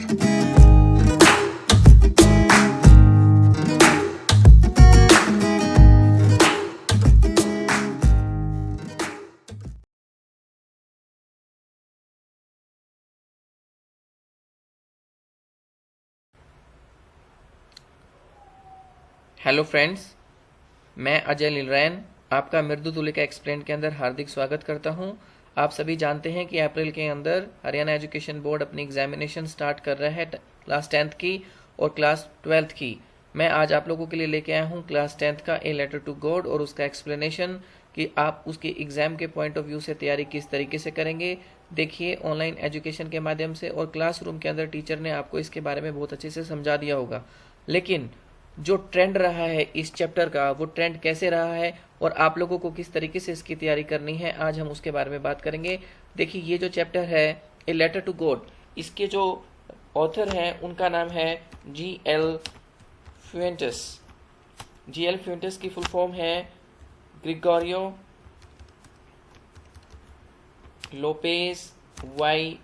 Hello friends, मैं अजय लीलरैन आपका मृदु तुलिका एक्सप्लेन के अंदर हार्दिक स्वागत करता हूं। आप सभी जानते हैं कि अप्रैल के अंदर हरियाणा एजुकेशन बोर्ड अपनी एग्जामिनेशन स्टार्ट कर रहा है क्लास 10th की और क्लास 12th की। मैं आज आप लोगों के लिए लेके आया हूं क्लास 10th का ए लेटर टू गॉड और उसका एक्सप्लेनेशन कि आप उसके एग्ज़ाम के पॉइंट ऑफ व्यू से तैयारी किस तरीके से करेंगे। देखिए, ऑनलाइन एजुकेशन के माध्यम से और क्लासरूम के अंदर टीचर ने आपको इसके बारे में बहुत अच्छे से समझा दिया होगा, लेकिन जो ट्रेंड रहा है इस चैप्टर का वो ट्रेंड कैसे रहा है और आप लोगों को किस तरीके से इसकी तैयारी करनी है, आज हम उसके बारे में बात करेंगे। देखिए, ये जो चैप्टर है ए लेटर टू गॉड, इसके जो ऑथर हैं उनका नाम है G.L. फ्यूएंटस। G.L. फ्यूएंटस की फुल फॉर्म है ग्रिगोरियो लोपेज वाई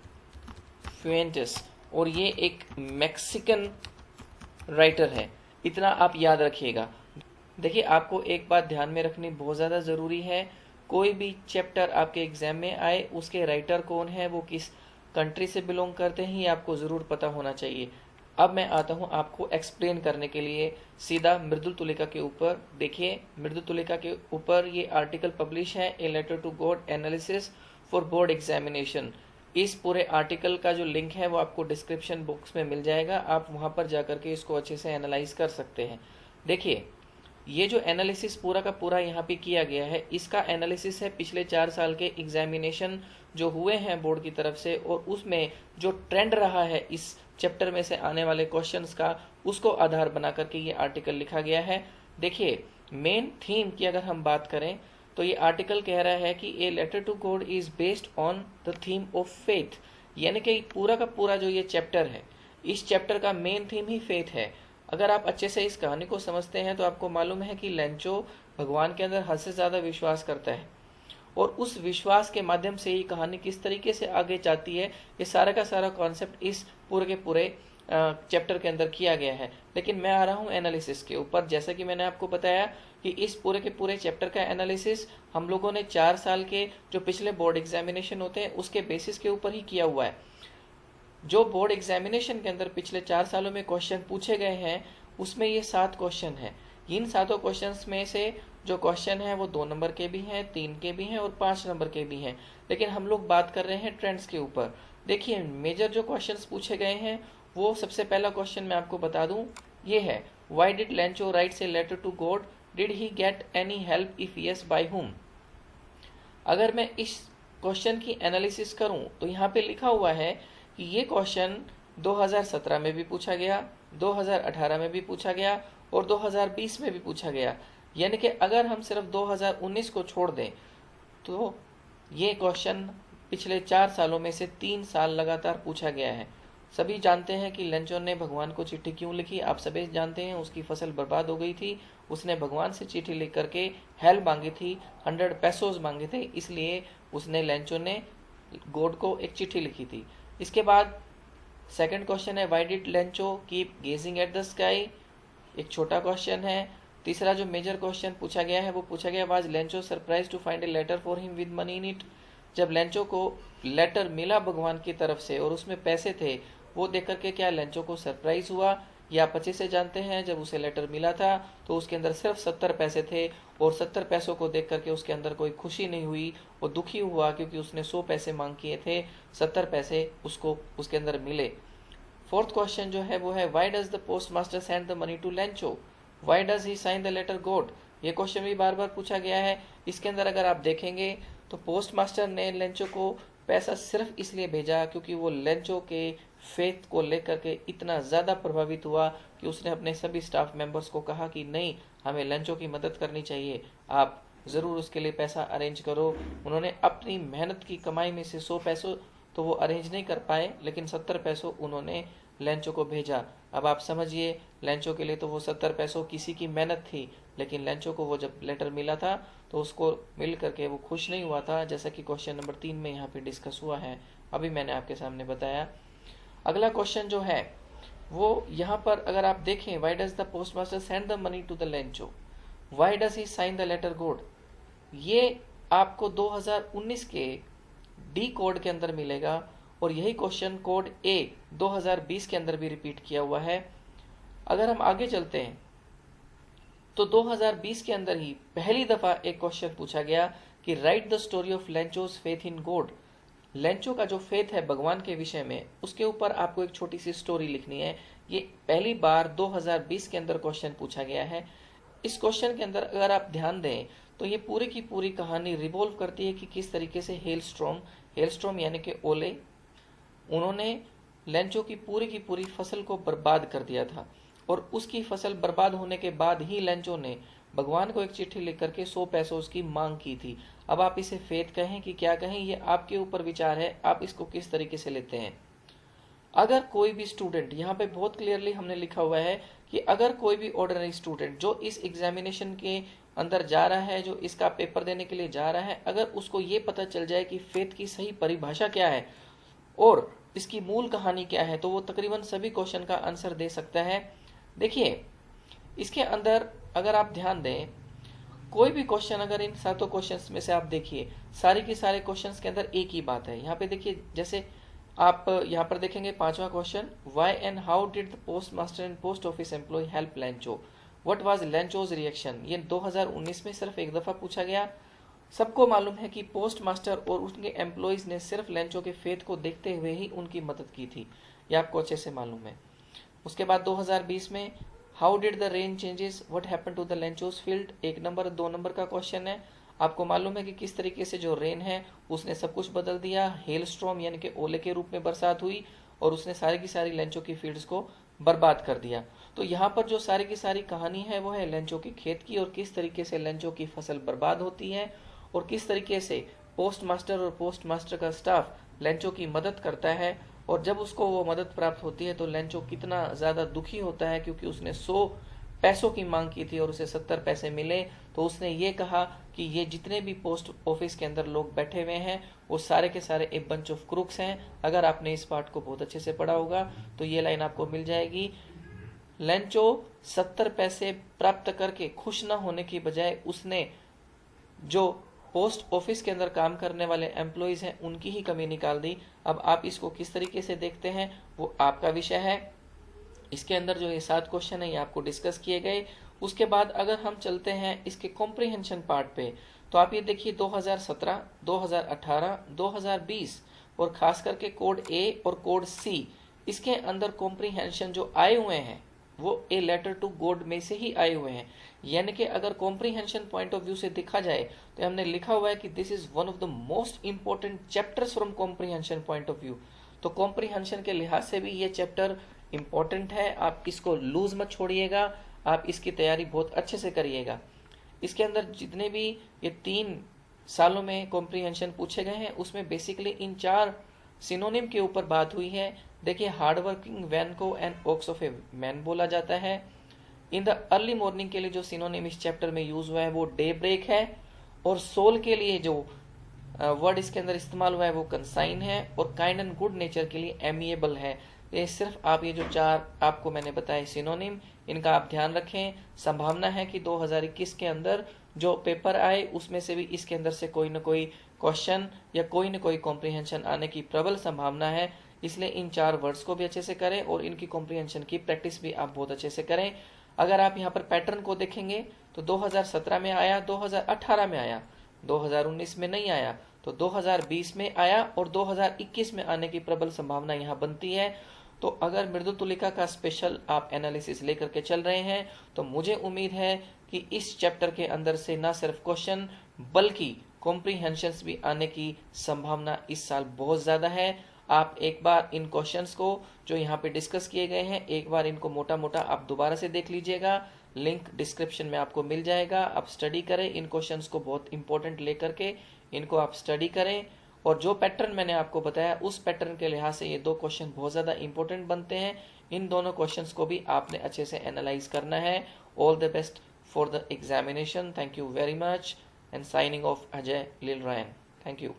फ्यूएंटस और ये एक मैक्सिकन राइटर है, इतना आप याद रखिएगा। देखिए, आपको एक बात ध्यान में रखनी बहुत ज़्यादा ज़रूरी है, कोई भी चैप्टर आपके एग्जाम में आए उसके राइटर कौन है, वो किस कंट्री से बिलोंग करते हैं, ये आपको ज़रूर पता होना चाहिए। अब मैं आता हूँ आपको एक्सप्लेन करने के लिए सीधा मृदुल तुलिका के ऊपर। देखिए, मृदुल तुलिका के ऊपर ये आर्टिकल पब्लिश है, a letter to God analysis for board examination. इस पूरे आर्टिकल का जो लिंक है वो आपको डिस्क्रिप्शन बॉक्स में मिल जाएगा, आप वहां पर जाकर के इसको अच्छे से एनालाइज कर सकते हैं। देखिए, ये जो एनालिसिस पूरा का पूरा यहाँ पे किया गया है, इसका एनालिसिस है पिछले 4 साल के एग्जामिनेशन जो हुए हैं बोर्ड की तरफ से और उसमें जो ट्रेंड रहा है इस चैप्टर में से आने वाले क्वेश्चंस का, उसको आधार बना करके ये आर्टिकल लिखा गया है। देखिए, मेन थीम की अगर हम बात करें तो ये आर्टिकल कह रहा है कि a letter to God is based on the theme of faith, यानी कि पूरा का पूरा जो ये चैप्टर है, इस चैप्टर का मेन थीम ही फेथ है। अगर आप अच्छे से इस कहानी को समझते हैं तो आपको मालूम है कि लेंचो भगवान के अंदर हद से ज़्यादा विश्वास करता है और उस विश्वास के माध्यम से ये कहानी किस तरीके से आगे जाती है, ये सारा का सारा कॉन्सेप्ट इस पूरे के पूरे चैप्टर के अंदर किया गया है। लेकिन मैं आ रहा हूँ एनालिसिस के ऊपर। जैसा कि मैंने आपको बताया कि इस पूरे के पूरे चैप्टर का एनालिसिस हम लोगों ने 4 साल के जो पिछले बोर्ड एग्जामिनेशन होते हैं उसके बेसिस के ऊपर ही किया हुआ है। जो बोर्ड एग्जामिनेशन के अंदर पिछले 4 सालों में क्वेश्चन पूछे गए हैं उसमें ये 7 क्वेश्चन हैं। इन 7 क्वेश्चंस में से जो क्वेश्चन है वो 2 नंबर के भी हैं, 3 के भी हैं और 5 नंबर के भी हैं, लेकिन हम लोग बात कर रहे हैं ट्रेंड्स के ऊपर। देखिए, मेजर जो क्वेश्चंस पूछे गए हैं वो सबसे पहला क्वेश्चन मैं आपको बता दूं, ये है why did Lencho writes a letter to God, did he get any help, if yes by whom. अगर मैं इस क्वेश्चन की एनालिसिस करूं तो यहाँ पे लिखा हुआ है कि ये क्वेश्चन 2017 में भी पूछा गया, 2018 में भी पूछा गया और 2020 में भी पूछा गया। यानी कि अगर हम सिर्फ 2019 को छोड़ दें तो ये क्वेश्चन पिछले 4 सालों में से 3 साल लगातार पूछा गया है। सभी जानते हैं कि लेंचो ने भगवान को चिट्ठी क्यों लिखी, आप सभी जानते हैं। उसकी फसल बर्बाद हो गई थी, उसने भगवान से चिट्ठी लिख करके हेल्प मांगी थी, 100 पैसोज मांगे थे, इसलिए उसने लेंचो ने गॉड को एक चिट्ठी लिखी थी। इसके बाद सेकंड क्वेश्चन है why did Lencho keep gazing at the sky, एक छोटा क्वेश्चन है। तीसरा जो मेजर क्वेश्चन पूछा गया है वो पूछा गया was Lencho surprise to find a letter for him with money in it. जब लेंचो को लेटर मिला भगवान की तरफ से और उसमें पैसे थे, वो देख करके क्या लेंचो को सरप्राइज हुआ, या आप अच्छे से जानते हैं जब उसे लेटर मिला था तो उसके अंदर सिर्फ 70 पैसे थे और 70 पैसों को देख करके उसके अंदर कोई खुशी नहीं हुई, वो दुखी हुआ क्योंकि उसने 100 पैसे मांग किए थे, 70 पैसे उसको उसके अंदर मिले। फोर्थ क्वेश्चन जो है वो है why does the post master send the money to Lencho, why does he sign the letter God. ये क्वेश्चन भी बार बार पूछा गया है। इसके अंदर अगर आप देखेंगे तो पोस्ट मास्टर ने लेंचो को पैसा सिर्फ इसलिए भेजा क्योंकि वो लेंचो के फेथ को लेकर के इतना ज़्यादा प्रभावित हुआ कि उसने अपने सभी स्टाफ मेंबर्स को कहा कि नहीं, हमें लेंचो की मदद करनी चाहिए, आप ज़रूर उसके लिए पैसा अरेंज करो। उन्होंने अपनी मेहनत की कमाई में से 100 पैसों तो वो अरेंज नहीं कर पाए, लेकिन 70 पैसों उन्होंने लेंचो को भेजा। अब आप समझिए, लेंचो के लिए तो वो 70 पैसों किसी की मेहनत थी, लेकिन लेंचो को वो जब लेटर मिला था तो उसको मिल करके वो खुश नहीं हुआ था, जैसा कि क्वेश्चन नंबर 3 में यहाँ पे डिस्कस हुआ है, अभी मैंने आपके सामने बताया। अगला क्वेश्चन जो है वो यहाँ पर अगर आप देखें, why does the post master send the money to the Lencho, why does he sign the letter God, ये आपको 2019 के डी कोड के अंदर मिलेगा और यही क्वेश्चन कोड ए 2020 के अंदर भी रिपीट किया हुआ है। अगर हम आगे चलते हैं तो 2020 के अंदर ही पहली दफा एक क्वेश्चन पूछा गया कि write the story of Lencho's faith in God, Lencho का जो फेथ है भगवान के विषय में, उसके ऊपर आपको एक छोटी सी स्टोरी लिखनी है। ये पहली बार 2020 के अंदर क्वेश्चन पूछा गया है। इस क्वेश्चन के अंदर अगर आप ध्यान दें तो ये पूरी की पूरी कहानी रिवॉल्व करती है कि किस तरीके से हेलस्ट्रॉम यानी कि ओले, उन्होंने लेंचो की पूरी फसल को बर्बाद कर दिया था और उसकी फसल बर्बाद होने के बाद ही लेंचो ने भगवान को एक चिट्ठी लिख करके 100 पैसों की मांग की थी। अब आप इसे फेथ कहें कि क्या कहें, ये आपके ऊपर विचार है, आप इसको किस तरीके से लेते हैं। अगर कोई भी स्टूडेंट, यहाँ पे बहुत क्लियरली हमने लिखा हुआ है कि अगर कोई भी ऑर्डिनरी स्टूडेंट जो इस एग्जामिनेशन के अंदर जा रहा है, जो इसका पेपर देने के लिए जा रहा है, अगर उसको ये पता चल जाए कि फेथ की सही परिभाषा क्या है और इसकी मूल कहानी क्या है, तो वो तकरीबन सभी क्वेश्चन का आंसर दे सकता है। देखिए इसके अंदर अगर आप ध्यान दें, कोई भी क्वेश्चन अगर इन 7 क्वेश्चंस में से आप देखिए, सारे के सारे क्वेश्चंस के अंदर एक ही बात है। यहाँ पे देखिए, जैसे आप यहाँ पर देखेंगे 5वां question, why and how did the post master and post office employ help Lencho, what was Lencho's reaction, ये 2019 में सिर्फ एक दफा पूछा गया। सबको मालूम है कि पोस्ट मास्टर और उनके एम्प्लॉयज ने सिर्फ लेंचो के फेथ को देखते हुए ही उनकी मदद की थी, ये आपको अच्छे से मालूम है। उसके बाद 2020 में how did the rain changes, what happened to the Lencho's field, 1 number 2 number का क्वेश्चन है। आपको मालूम है कि किस तरीके से जो रेन है उसने सब कुछ बदल दिया, हेल स्टॉर्म यानी कि ओले के रूप में बरसात हुई और उसने सारी की सारी लेंचो की फील्ड्स को बर्बाद कर दिया। तो यहाँ पर जो सारी की सारी कहानी है वो है लेंचो के खेत की और किस तरीके से लेंचो की फसल बर्बाद होती है और किस तरीके से पोस्ट मास्टर और पोस्ट मास्टर का स्टाफ लेंचो की मदद करता है और जब उसको वो मदद प्राप्त होती है तो लेंचो कितना ज्यादा दुखी होता है, क्योंकि उसने 100 पैसों की मांग की थी और उसे 70 पैसे मिले। तो उसने ये कहा कि ये जितने भी पोस्ट ऑफिस के अंदर लोग बैठे हुए हैं वो सारे के सारे एक बंच ऑफ क्रूक्स हैं। अगर आपने इस पार्ट को बहुत अच्छे से पढ़ा होगा तो ये लाइन आपको मिल जाएगी। लेंचो 70 पैसे प्राप्त करके खुश न होने की बजाय उसने जो पोस्ट ऑफिस के अंदर काम करने वाले एम्प्लॉइज हैं उनकी ही कमी निकाल दी। अब आप इसको किस तरीके से देखते हैं वो आपका विषय है। इसके अंदर जो ये 7 क्वेश्चन है ये आपको डिस्कस किए गए। उसके बाद अगर हम चलते हैं इसके कॉम्प्रिहेंशन पार्ट पे, तो आप ये देखिए 2017, 2018, 2020 और खास करके कोड ए और कोड सी, इसके अंदर कॉम्प्रिहेंशन जो आए हुए हैं वो ए लेटर टू गॉड में से ही आए हुए हैं। यानी कि अगर कॉम्प्रिहेंशन पॉइंट ऑफ व्यू से देखा जाए तो हमने लिखा हुआ है कि this is one of the most important chapters from comprehension point of view. तो कॉम्प्रिहेंशन के लिहाज से भी ये चैप्टर इंपॉर्टेंट है, आप इसको लूज मत छोड़िएगा, आप इसकी तैयारी बहुत अच्छे से करिएगा। इसके अंदर जितने भी ये 3 सालों में कॉम्प्रिहेंशन पूछे गए हैं उसमें बेसिकली इन 4 सिनोनिम के ऊपर बात हुई है। देखिए हार्ड वर्किंग वैन को an ox of a man बोला जाता है। इन द अर्ली मॉर्निंग के लिए जो सिनोनिम इस चैप्टर में यूज हुआ है वो डे ब्रेक है और सोल के लिए जो वर्ड इसके अंदर इस्तेमाल हुआ है वो कंसाइन है और काइंड एंड गुड नेचर के लिए एमिएबल है। ये सिर्फ आप ये जो 4 आपको मैंने बताए सिनोनिम, इनका आप ध्यान रखें। संभावना है कि 2021 के अंदर जो पेपर आए उसमें से भी इसके अंदर से कोई ना कोई क्वेश्चन या कोई ना कोई कॉम्प्रिहेंशन आने की प्रबल संभावना है। इसलिए इन 4 वर्ड्स को भी अच्छे से करें और इनकी कॉम्प्रिहेंशन की प्रैक्टिस भी आप बहुत अच्छे से करें। अगर आप यहाँ पर पैटर्न को देखेंगे तो 2017 में आया, 2018 में आया, 2019 में नहीं आया, तो 2020 में आया और 2021 में आने की प्रबल संभावना यहाँ बनती है। तो अगर मृदु तुलिका का स्पेशल आप एनालिसिस लेकर के चल रहे हैं तो मुझे उम्मीद है कि इस चैप्टर के अंदर से न सिर्फ क्वेश्चन बल्कि कॉम्प्रिहेंशंस भी आने की संभावना इस साल बहुत ज्यादा है। आप एक बार इन क्वेश्चंस को जो यहाँ पे डिस्कस किए गए हैं एक बार इनको मोटा मोटा आप दोबारा से देख लीजिएगा, लिंक डिस्क्रिप्शन में आपको मिल जाएगा। आप स्टडी करें इन क्वेश्चंस को, बहुत इंपॉर्टेंट लेकर के इनको आप स्टडी करें और जो पैटर्न मैंने आपको बताया उस पैटर्न के लिहाज से ये 2 क्वेश्चन बहुत ज़्यादा इंपॉर्टेंट बनते हैं। इन दोनों क्वेश्चंस को भी आपने अच्छे से एनालाइज करना है। All the best for the examination. Thank you very much and signing off Ajay लिलरायन। Thank you.